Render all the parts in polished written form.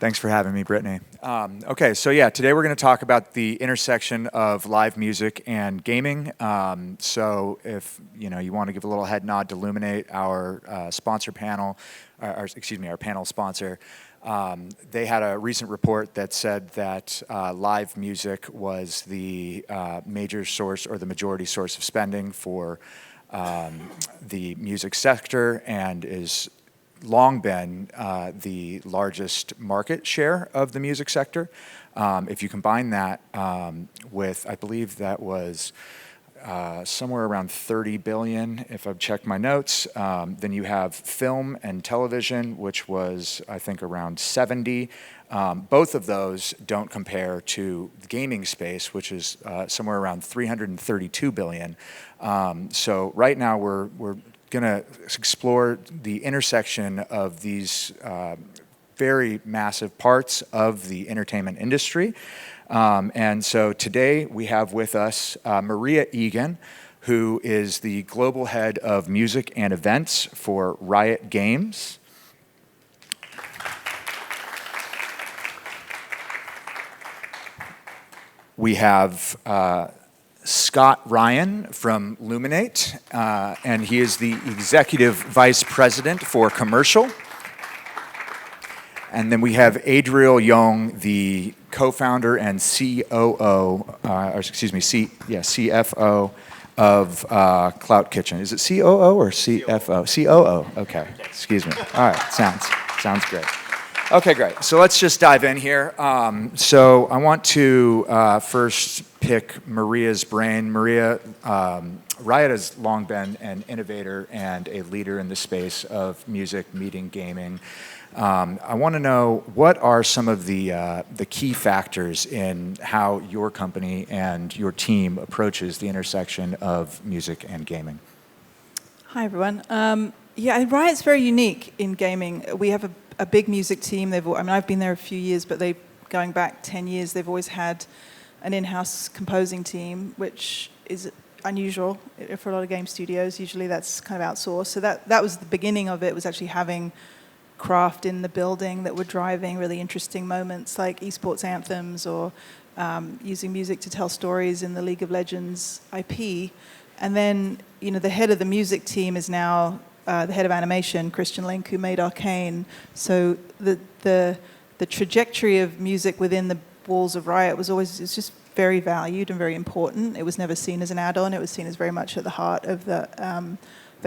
Thanks for having me, Brittany. Okay, so yeah, today we're going to talk about the intersection of live music and gaming. So if you want to give a little head nod to Luminate, our sponsor panel, our panel sponsor. They had a recent report that said that live music was the major source or the majority source of spending for the music sector and is long been the largest market share of the music sector. If you combine that with, I believe that was somewhere around 30 billion, if I've checked my notes. Then you have film and television, which was, I think, around 70. Both of those don't compare to the gaming space, which is somewhere around 332 billion. So right now we're going to explore the intersection of these very massive parts of the entertainment industry. And so today we have with us Maria Egan, who is the global head of music and events for Riot Games. We have Scott Ryan from Luminate, and he is the Executive Vice President for Commercial. And then we have Adriel Yong, the co-founder and CFO of Clout Kitchen. Is it COO or CFO? COO. Okay. Excuse me. All right. Sounds great. Okay, great. So let's just dive in here. So I want to first pick Maria's brain. Maria, Riot has long been an innovator and a leader in the space of music, meeting, gaming. I want to know, what are some of the key factors in how your company and your team approaches the intersection of music and gaming? Hi, everyone. Riot's very unique in gaming. We have a big music team. I've been there a few years, but going back 10 years, they've always had an in-house composing team, which is unusual for a lot of game studios. Usually that's kind of outsourced. So that was the beginning of it, was actually having craft in the building that were driving really interesting moments like esports anthems or using music to tell stories in the League of Legends IP. And then, the head of the music team is now the head of animation, Christian Link, who made Arcane. So the trajectory of music within the walls of Riot it's just very valued and very important. It was never seen as an add-on. It was seen as very much at the heart of the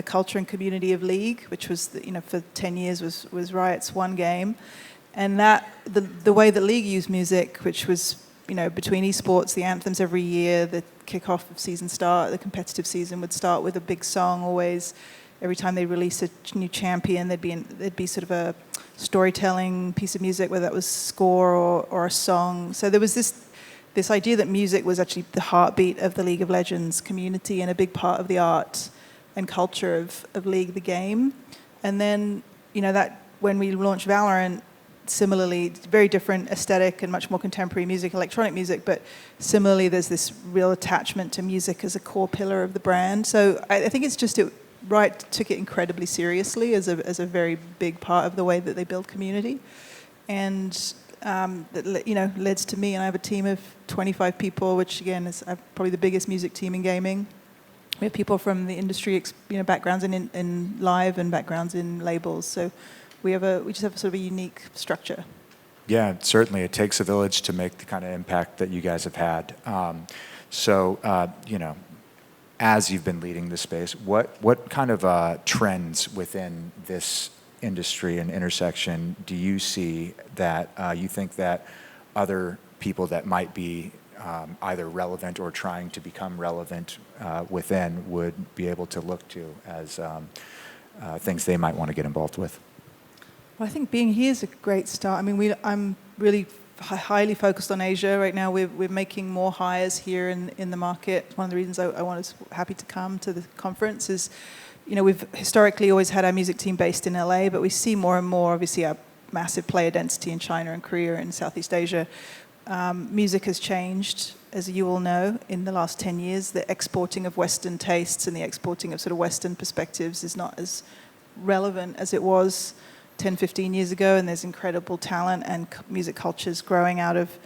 culture and community of League, which was, for 10 years was Riot's one game. And that the way that League used music, which was, between esports, the anthems every year, the kickoff of season start, the competitive season would start with a big song always. Every time they release a new champion, there'd be sort of a storytelling piece of music, whether that was score or a song. So there was this idea that music was actually the heartbeat of the League of Legends community and a big part of the art and culture of League, the game. And then, that when we launched Valorant, similarly, very different aesthetic and much more contemporary music, electronic music, but similarly, there's this real attachment to music as a core pillar of the brand. So I think it's just Riot took it incredibly seriously as a very big part of the way that they build community. And that led to me, and I have a team of 25 people, which again is probably the biggest music team in gaming. We have people from the industry, backgrounds in live and backgrounds in labels. So we just have sort of a unique structure. Yeah, certainly. It takes a village to make the kind of impact that you guys have had. As you've been leading the space, what kind of trends within this industry and intersection do you see that you think that other people that might be either relevant or trying to become relevant within would be able to look to as things they might want to get involved with? Well, I think being here is a great start. I'm really highly focused on Asia right now. We're making more hires here in the market. One of the reasons I was happy to come to the conference is, we've historically always had our music team based in LA, but we see more and more, obviously, our massive player density in China and Korea and Southeast Asia. Music has changed, as you all know, in the last 10 years. The exporting of Western tastes and the exporting of sort of Western perspectives is not as relevant as it was 10, 15 years ago, and there's incredible talent and music cultures growing out of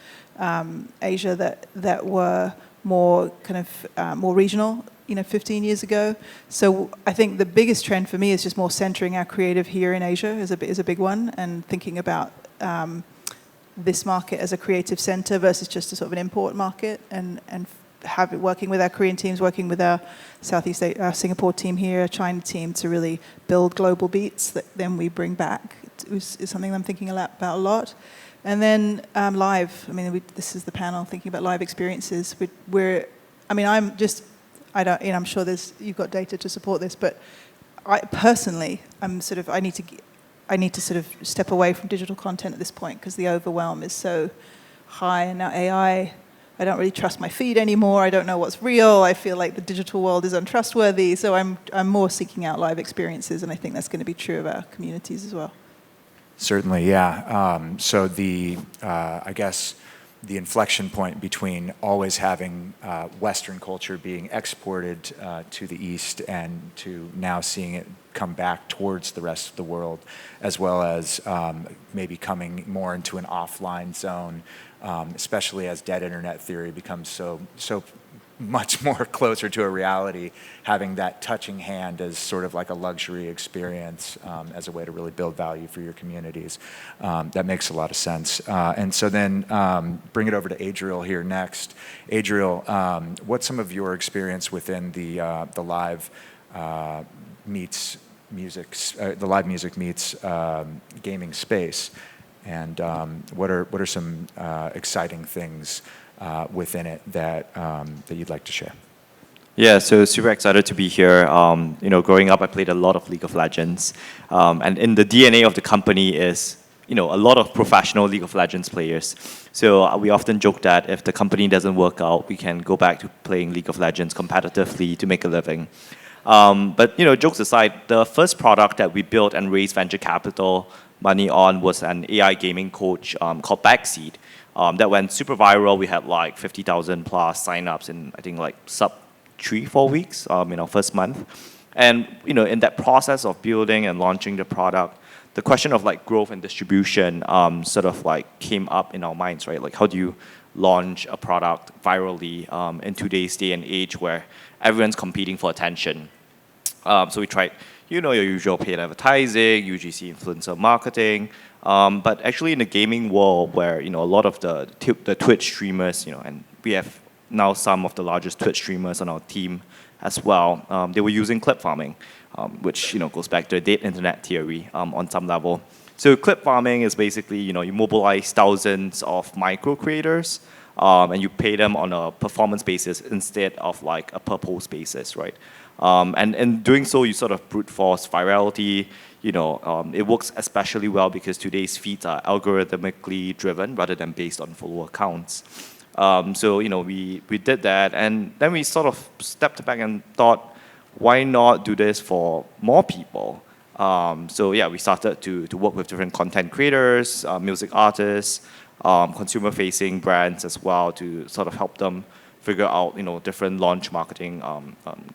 Asia that were more kind of more regional, 15 years ago. So I think the biggest trend for me is just more centering our creative here in Asia is a big one, and thinking about this market as a creative center versus just a sort of an import market, and have it working with our Korean teams, working with our our Singapore team here, our China team, to really build global beats that then we bring back is something I'm thinking about a lot. And then live. I mean, this is the panel thinking about live experiences. I'm sure you've got data to support this, but I personally, I need to sort of step away from digital content at this point because the overwhelm is so high, and now AI. I don't really trust my feed anymore. I don't know what's real. I feel like the digital world is untrustworthy. So I'm more seeking out live experiences, and I think that's going to be true of our communities as well. Certainly, yeah. So I guess the inflection point between always having Western culture being exported to the East and to now seeing it come back towards the rest of the world, as well as maybe coming more into an offline zone, especially as dead internet theory becomes so much more closer to a reality, having that touching hand as sort of like a luxury experience as a way to really build value for your communities. That makes a lot of sense. And so then bring it over to Adriel here next. Adriel, what's some of your experience within the live meets music, the live music meets gaming space, and what are some exciting things within it that you'd like to share? Yeah, so super excited to be here. Growing up, I played a lot of League of Legends, and in the DNA of the company is a lot of professional League of Legends players. So we often joke that if the company doesn't work out, we can go back to playing League of Legends competitively to make a living. But jokes aside, the first product that we built and raised venture capital money on was an AI gaming coach called Backseat. That went super viral. We had like 50,000 plus signups in, I think, like sub 3-4 weeks in our first month. And in that process of building and launching the product, the question of like growth and distribution sort of like came up in our minds, right? Like, how do you launch a product virally in today's day and age where everyone's competing for attention? So we tried, your usual paid advertising, UGC influencer marketing, but actually in the gaming world where, a lot of the Twitch streamers, and we have now some of the largest Twitch streamers on our team as well, they were using clip farming, which, goes back to the dead internet theory on some level. So clip farming is basically, you mobilize thousands of micro creators, and you pay them on a performance basis instead of like a per post basis, right? And in doing so, you sort of brute force virality. It works especially well because today's feeds are algorithmically driven rather than based on follower counts. So we did that, and then we sort of stepped back and thought, why not do this for more people? So yeah, we started to work with different content creators, music artists, consumer-facing brands as well, to sort of help them figure out different launch marketing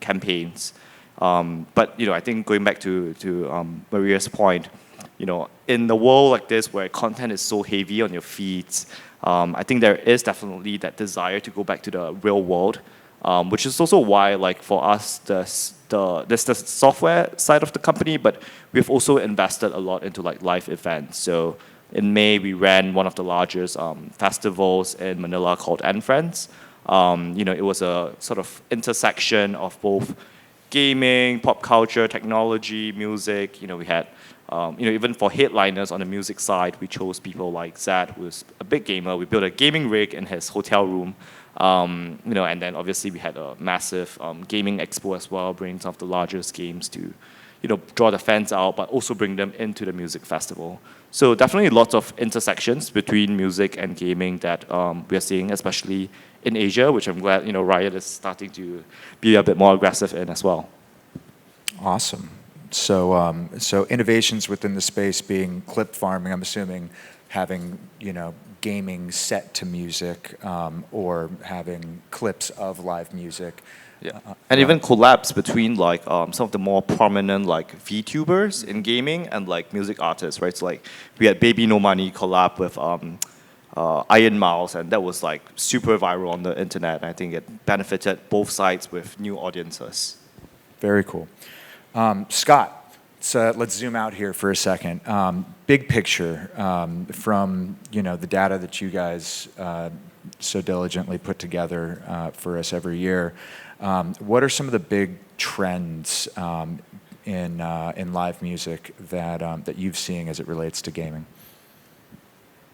campaigns. But I think going back to Maria's point, in the world like this where content is so heavy on your feeds, I think there is definitely that desire to go back to the real world, which is also why, like, for us, there's the software side of the company, but we've also invested a lot into like live events. So in May, we ran one of the largest festivals in Manila called N Friends. It was a sort of intersection of both gaming, pop culture, technology, music. We had, even for headliners on the music side, we chose people like Zad, who's a big gamer. We built a gaming rig in his hotel room. And then obviously we had a massive gaming expo as well, bringing some of the largest games to, draw the fans out, but also bring them into the music festival. So definitely lots of intersections between music and gaming that we are seeing, especially in Asia, which I'm glad, Riot is starting to be a bit more aggressive in as well. Awesome. So innovations within the space being clip farming, I'm assuming having, gaming set to music or having clips of live music. Yeah. And even collabs between like some of the more prominent like VTubers in gaming and like music artists, right? So like we had Baby No Money collab with Iron Mouse, and that was like super viral on the internet. I think it benefited both sides with new audiences. Very cool. Scott, so let's zoom out here for a second. Big picture from the data that you guys so diligently put together for us every year. What are some of the big trends in live music that you've seen as it relates to gaming?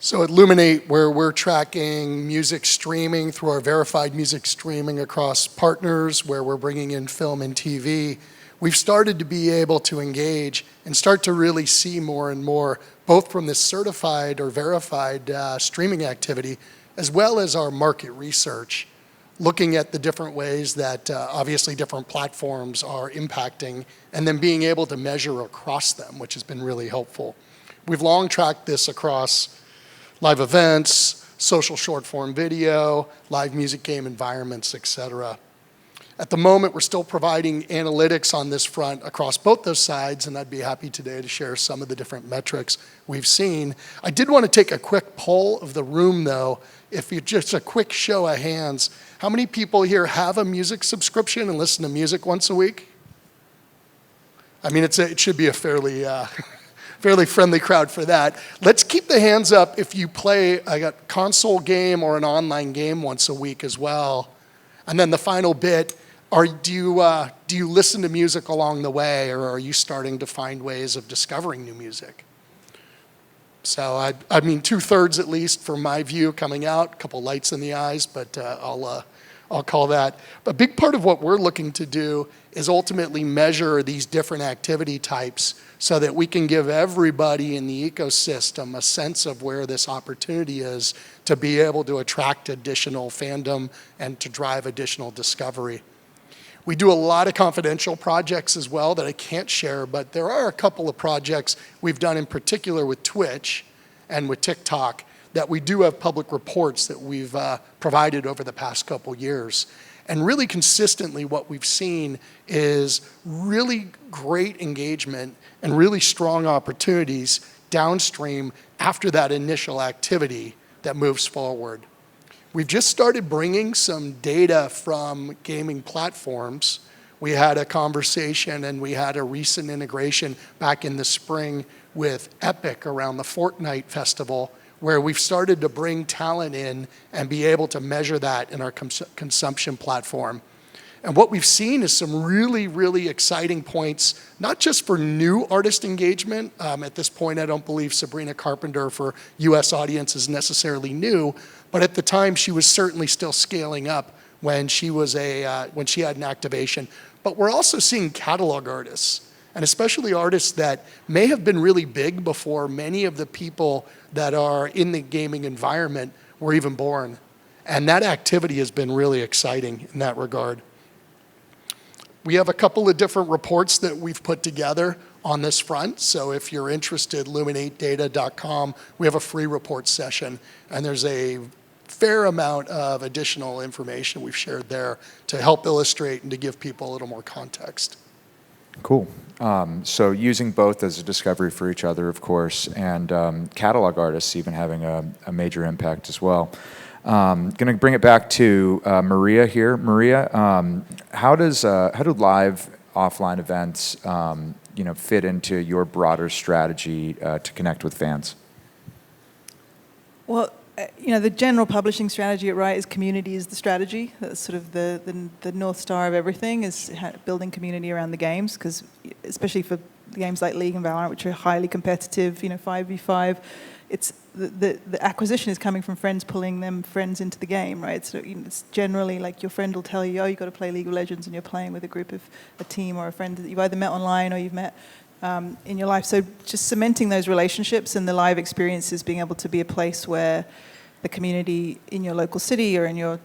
So at Luminate, where we're tracking music streaming through our verified music streaming across partners, where we're bringing in film and TV, we've started to be able to engage and start to really see more and more, both from this certified or verified streaming activity, as well as our market research, looking at the different ways that obviously different platforms are impacting, and then being able to measure across them, which has been really helpful. We've long tracked this across live events, social short-form video, live music game environments, etc. At the moment, we're still providing analytics on this front across both those sides, and I'd be happy today to share some of the different metrics we've seen. I did want to take a quick poll of the room, though. If you just a quick show of hands, how many people here have a music subscription and listen to music once a week? I mean, it should be a fairly friendly crowd for that. Let's keep the hands up if you play a console game or an online game once a week as well. And then the final bit, do you listen to music along the way, or are you starting to find ways of discovering new music? So I mean, 2/3 at least from my view coming out, a couple lights in the eyes, but I'll call that. A big part of what we're looking to do is ultimately measure these different activity types so that we can give everybody in the ecosystem a sense of where this opportunity is to be able to attract additional fandom and to drive additional discovery. We do a lot of confidential projects as well that I can't share, but there are a couple of projects we've done in particular with Twitch and with TikTok that we do have public reports that we've provided over the past couple years. And really consistently what we've seen is really great engagement and really strong opportunities downstream after that initial activity that moves forward. We've just started bringing some data from gaming platforms. We had a conversation and we had a recent integration back in the spring with Epic around the Fortnite festival, where we've started to bring talent in and be able to measure that in our consumption platform. And what we've seen is some really, really exciting points, not just for new artist engagement. At this point, I don't believe Sabrina Carpenter for US audience is necessarily new, but at the time she was certainly still scaling up when she had an activation. But we're also seeing catalog artists, and especially artists that may have been really big before many of the people that are in the gaming environment were even born. And that activity has been really exciting in that regard. We have a couple of different reports that we've put together on this front. So if you're interested, luminatedata.com, we have a free report session, and there's a fair amount of additional information we've shared there to help illustrate and to give people a little more context. Cool. So using both as a discovery for each other, of course, and catalog artists even having a major impact as well. Going to bring it back to Maria here. Maria, how do live offline events fit into your broader strategy to connect with fans? Well, the general publishing strategy at Riot is community is the strategy. That's sort of the North Star of everything, is building community around the games, because especially for games like League and Valorant, which are highly competitive, 5v5, it's the acquisition is coming from friends pulling them friends into the game, right? So it's generally like your friend will tell you, oh, you've got to play League of Legends, and you're playing with a team or a friend that you've either met online or you've met in your life. So just cementing those relationships and the live experiences, being able to be a place where the community in your local city or in your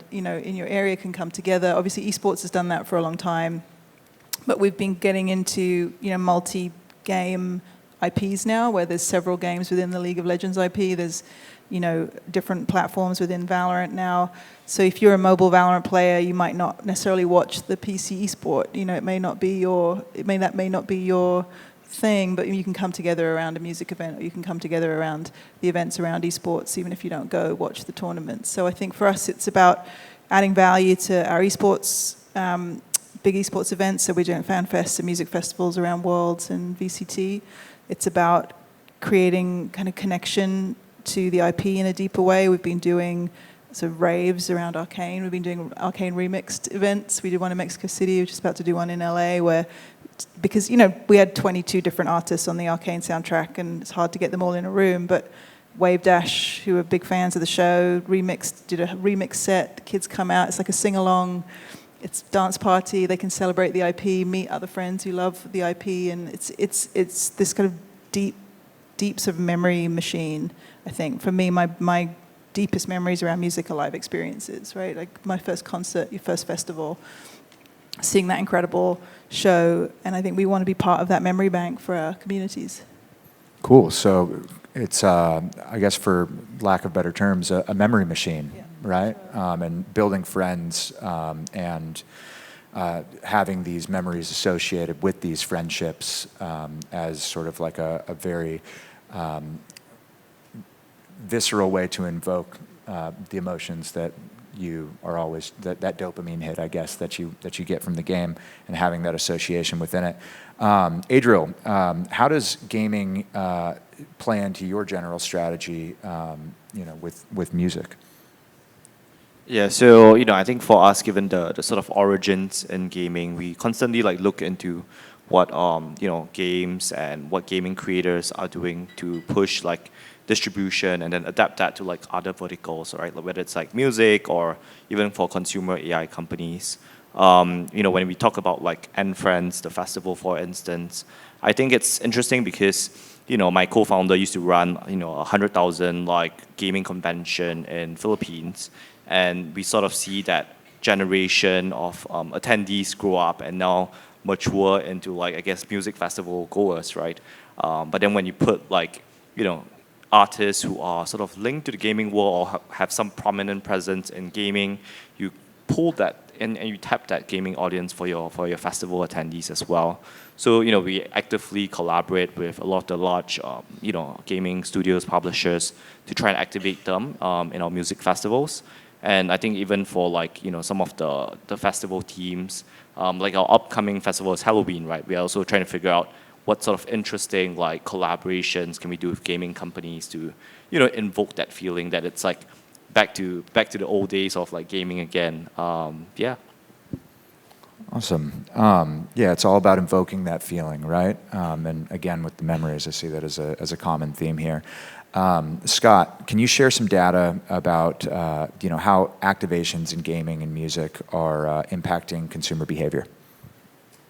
area can come together. Obviously, esports has done that for a long time, but we've been getting into multi-game IPs now, where there's several games within the League of Legends IP. There's, different platforms within Valorant now. So if you're a mobile Valorant player, you might not necessarily watch the PC esport. It may not be your thing, but you can come together around a music event, or you can come together around the events around esports, even if you don't go watch the tournaments. So I think for us, it's about adding value to our esports, big esports events. So we're doing fan fests and music festivals around Worlds and VCT. It's about creating kind of connection to the IP in a deeper way. We've been doing sort of raves around Arcane. We've been doing Arcane remixed events. We did one in Mexico City. We're just about to do one in LA because we had 22 different artists on the Arcane soundtrack, and it's hard to get them all in a room. But Wave Dash, who are big fans of the show, did a remix set. Kids come out. It's like a sing-along. It's dance party. They can celebrate the IP, meet other friends who love the IP, and it's this kind of deep sort of memory machine. I think for me, my deepest memories around music are live experiences, right? Like my first concert, your first festival, seeing that incredible show, and I think we want to be part of that memory bank for our communities. Cool. So it's, I guess, for lack of better terms, a memory machine, right? And building friends and having these memories associated with these friendships as sort of like a very visceral way to invoke the emotions that you are always that dopamine hit, I guess, that you get from the game, and having that association within it. Adriel, how does gaming play into your general strategy, with music? Yeah, so I think for us, given the sort of origins in gaming, we constantly look into what games and what gaming creators are doing to push distribution, and then adapt that to other verticals, right? Whether it's music or even for consumer AI companies. When we talk about N Friends, the festival, for instance, I think it's interesting because my co-founder used to run 100,000 gaming convention in Philippines, and we sort of see that generation of attendees grow up and now mature into I guess music festival goers, right? But then when you put artists who are sort of linked to the gaming world or have some prominent presence in gaming, you pull that and you tap that gaming audience for your festival attendees as well. So we actively collaborate with a lot of the large gaming studios, publishers, to try and activate them in our music festivals. And I think even for some of the festival teams, our upcoming festival is Halloween, right? We are also trying to figure out what sort of interesting collaborations can we do with gaming companies to invoke that feeling that it's back to the old days of gaming again. Yeah. Awesome. Yeah, it's all about invoking that feeling, right? And again, with the memories, I see that as a common theme here. Scott, can you share some data about how activations in gaming and music are impacting consumer behavior?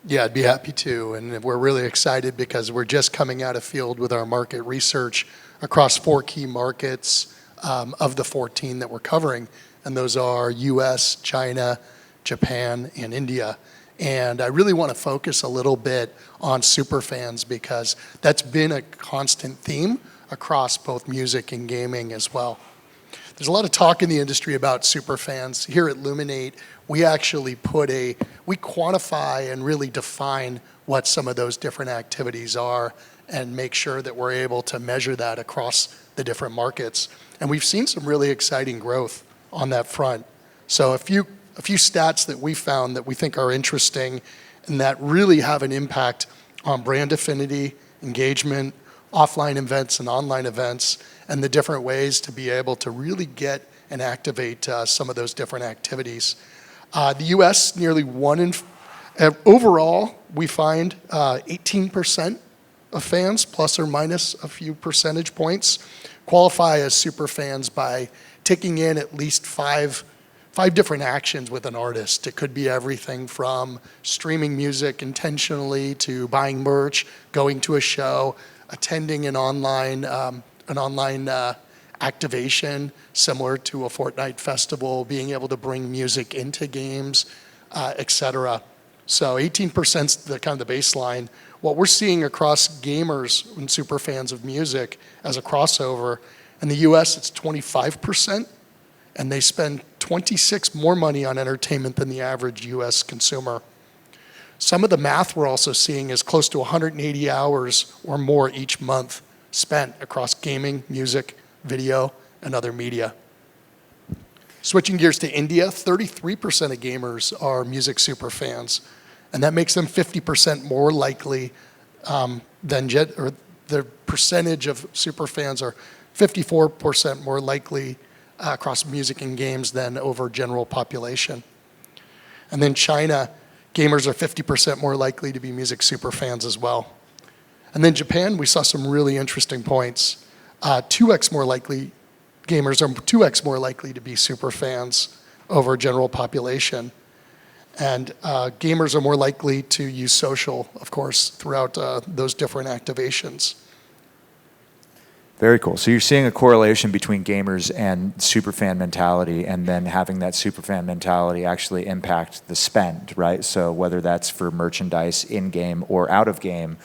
Yeah, I'd be happy to. And we're really excited because we're just coming out of field with our market research across 4 key markets of the 14 that we're covering. And those are US, China, Japan, and India. And I really want to focus a little bit on superfans because that's been a constant theme across both music and gaming as well. There's a lot of talk in the industry about superfans. Here at Luminate, we actually we quantify and really define what some of those different activities are and make sure that we're able to measure that across the different markets. And we've seen some really exciting growth on that front. So a few stats that we found that we think are interesting and that really have an impact on brand affinity, engagement, offline events and online events, and the different ways to be able to really get and activate some of those different activities. The US, nearly overall, we find 18% of fans, plus or minus a few percentage points, qualify as super fans by taking in at least five different actions with an artist. It could be everything from streaming music intentionally to buying merch, going to a show, attending an online activation similar to a Fortnite festival, being able to bring music into games, etc. So 18% is the kind of the baseline. What we're seeing across gamers and super fans of music as a crossover, in the US it's 25%, and they spend 26 more money on entertainment than the average US consumer. Some of the math we're also seeing is close to 180 hours or more each month spent across gaming, music, video, and other media. Switching gears to India, 33% of gamers are music super fans, and that makes them 50% more likely or the percentage of super fans are 54% more likely across music and games than over general population. And then China, gamers are 50% more likely to be music super fans as well. And then Japan, we saw some really interesting points. 2x more likely, gamers are 2x more likely to be super fans over general population. And gamers are more likely to use social, of course, throughout those different activations. Very cool. So you're seeing a correlation between gamers and superfan mentality, and then having that superfan mentality actually impact the spend, right? So whether that's for merchandise in-game or out of game,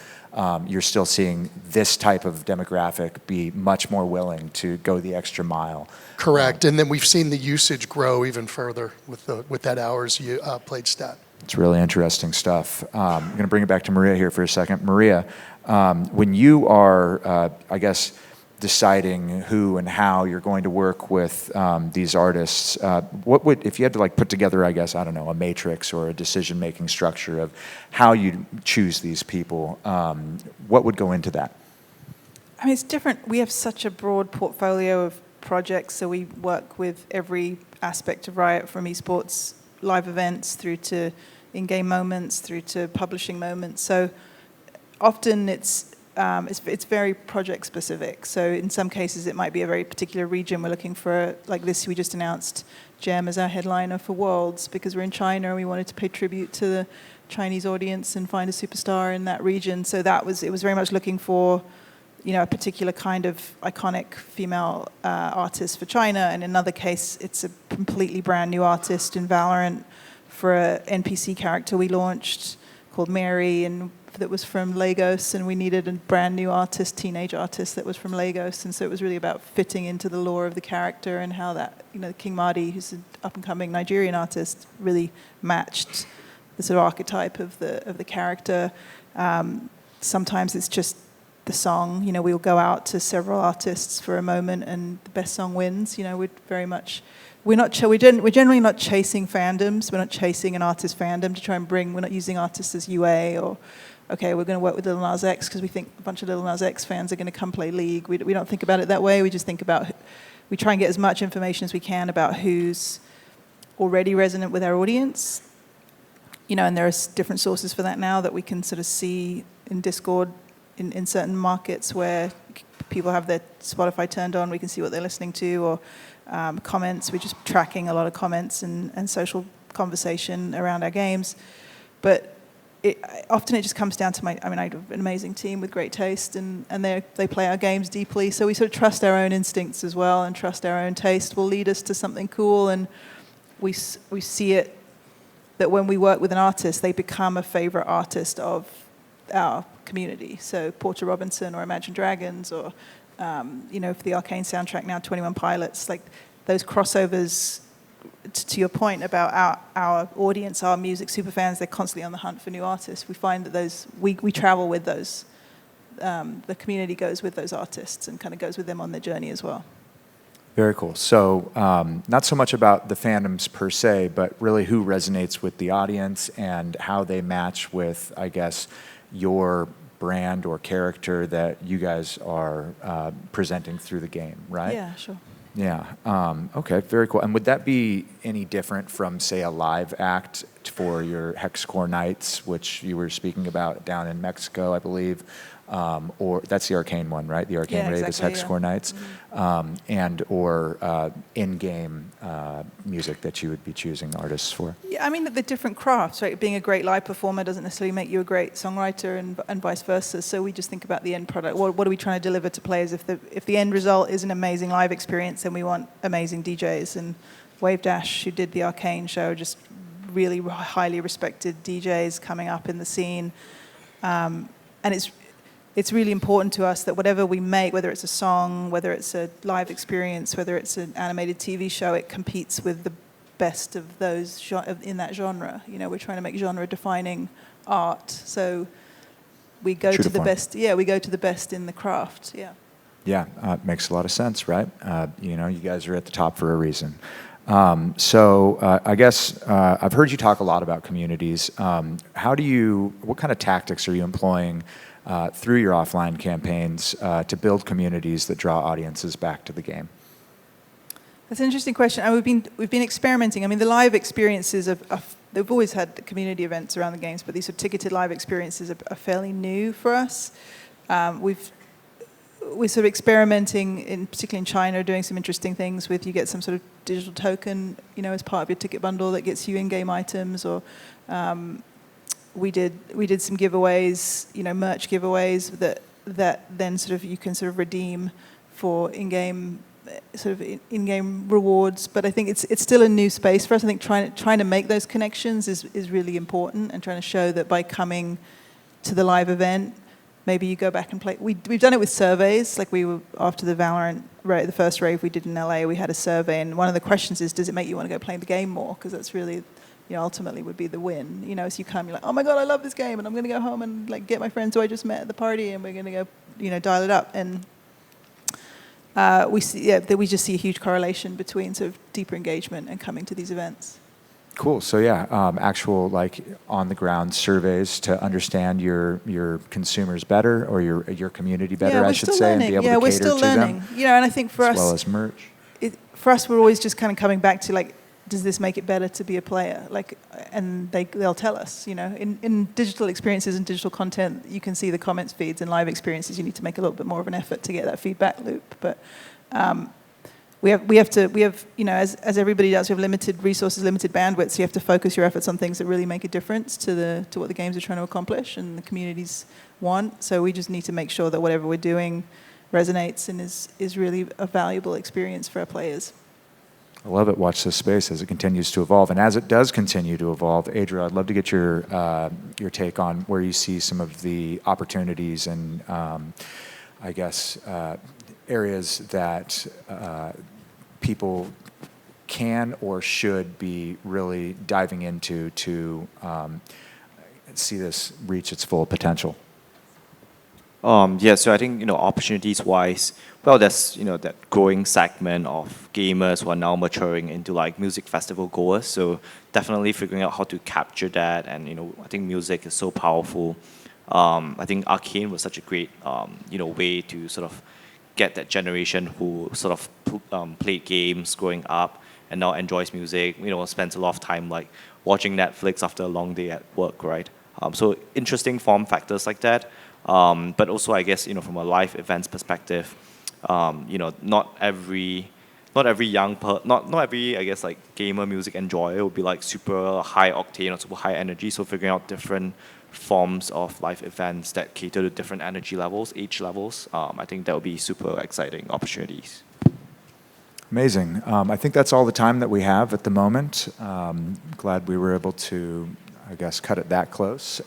you're still seeing this type of demographic be much more willing to go the extra mile. Correct. And then we've seen the usage grow even further with that hours played stat. It's really interesting stuff. I'm going to bring it back to Maria here for a second. Maria, when you are, I guess, deciding who and how you're going to work with these artists, what would, if you had to like put together, I guess, I don't know, a matrix or a decision-making structure of how you choose these people, what would go into that? I mean, it's different. We have such a broad portfolio of projects, so we work with every aspect of Riot, from esports, live events, through to in-game moments, through to publishing moments. So often it's very project specific. So in some cases it might be a very particular region. We're looking for, like this, we just announced Gem as our headliner for Worlds because we're in China and we wanted to pay tribute to the Chinese audience and find a superstar in that region. So it was very much looking for, a particular kind of iconic female artist for China. And in another case, it's a completely brand new artist in Valorant for an NPC character we launched called Mary, and that was from Lagos, and we needed a brand new artist, teenage artist that was from Lagos. And so it was really about fitting into the lore of the character and how that, King Mardi, who's an up-and-coming Nigerian artist, really matched the sort of archetype of the character. Sometimes it's just the song. We'll go out to several artists for a moment, and the best song wins. We're generally not chasing fandoms. We're not chasing an artist fandom to try and bring. We're not using artists as UA or, okay, we're going to work with Lil Nas X because we think a bunch of Lil Nas X fans are going to come play League. We don't think about it that way. We just think about, we try and get as much information as we can about who's already resonant with our audience. And there are different sources for that now that we can sort of see in Discord in certain markets where people have their Spotify turned on. We can see what they're listening to, or comments. We're just tracking a lot of comments and social conversation around our games. But often it just comes down to I have an amazing team with great taste, and they play our games deeply. So we sort of trust our own instincts as well, and trust our own taste will lead us to something cool. And we see it that when we work with an artist, they become a favorite artist of our community. So Porter Robinson or Imagine Dragons or for the Arcane soundtrack now, 21 Pilots, like those crossovers, to your point about our audience, our music superfans, they're constantly on the hunt for new artists. We find that we travel with those, the community goes with those artists and kind of goes with them on their journey as well. Very cool. So not so much about the fandoms per se, but really who resonates with the audience and how they match with, I guess, your brand or character that you guys are presenting through the game, right? Yeah, sure. Yeah. Okay, very cool. And would that be any different from, say, a live act for your Hexcore Nights, which you were speaking about down in Mexico, I believe? Or that's the Arcane one, right? The Arcane Rave is Hexcore Nights. Mm-hmm. And or in-game music that you would be choosing artists for? Yeah, the different crafts, right? Being a great live performer doesn't necessarily make you a great songwriter, and vice versa. So we just think about the end product. What are we trying to deliver to players? If the end result is an amazing live experience, then we want amazing DJs. And Wave Dash, who did the Arcane show, just really highly respected DJs coming up in the scene. and it's really important to us that whatever we make, whether it's a song, whether it's a live experience, whether it's an animated TV show, it competes with the best of those in that genre. You know, we're trying to make genre-defining art, so we go to the best. Yeah, we go to the best in the craft. Yeah. Yeah, makes a lot of sense, right? You know, you guys are at the top for a reason. So I guess I've heard you talk a lot about communities. What kind of tactics are you employing through your offline campaigns to build communities that draw audiences back to the game? That's an interesting question. We've been experimenting. I mean, the live experiences they've always had community events around the games, but these sort of ticketed live experiences are fairly new for us. We're sort of experimenting, particularly in China, doing some interesting things with you get some sort of digital token, you know, as part of your ticket bundle that gets you in-game items, or we did some giveaways, you know, merch giveaways that then sort of you can sort of redeem for in-game rewards. But I think it's still a new space for us. I think trying to make those connections is really important, and trying to show that by coming to the live event, maybe you go back and play. We've done it with surveys. Like we were after the Valorant the first rave we did in LA. We had a survey, and one of the questions is, does it make you want to go play the game more? Because that's really, you know, ultimately would be the win. You know, so you come, you're like, oh my god, I love this game, and I'm going to go home and like get my friends who I just met at the party, and we're going to go, you know, dial it up. And we just see a huge correlation between sort of deeper engagement and coming to these events. Cool. So yeah, actual like on the ground surveys to understand your consumers better, or your community better, I should say, and be able to cater to them. Yeah, we're still learning. You know, and I think for us, as well as merch. For us, we're always just kind of coming back to like, does this make it better to be a player? Like, and they'll tell us. You know, in digital experiences and digital content, you can see the comments feeds. In live experiences, you need to make a little bit more of an effort to get that feedback loop. But we have, you know, as everybody does, we have limited resources, limited bandwidth, so you have to focus your efforts on things that really make a difference to what the games are trying to accomplish and the communities want. So we just need to make sure that whatever we're doing resonates and is really a valuable experience for our players. I love it. Watch this space as it continues to evolve. And as it does continue to evolve, Adriel, I'd love to get your take on where you see some of the opportunities and, I guess, areas that people can or should be really diving into to see this reach its full potential. Yeah, so I think, you know, opportunities-wise, well, there's, you know, that growing segment of gamers who are now maturing into like music festival goers. So definitely figuring out how to capture that, and you know, I think music is so powerful. I think Arcane was such a great, you know, way to sort of get that generation who sort of played games growing up and now enjoys music. You know, spends a lot of time like watching Netflix after a long day at work, right? So interesting form factors like that. But also, I guess, you know, from a live events perspective, you know, not every I guess like gamer music enjoyer will be like super high octane or super high energy. So figuring out different forms of live events that cater to different energy levels, age levels, I think that would be super exciting opportunities. Amazing. I think that's all the time that we have at the moment. Glad we were able to, I guess, cut it that close.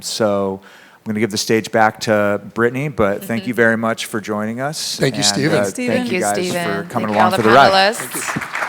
So I'm going to give the stage back to Brittany, but thank you very much for joining us. Thank you, Steven. Thank you guys Steven. for coming Thank you, all along the for the ride. panelists.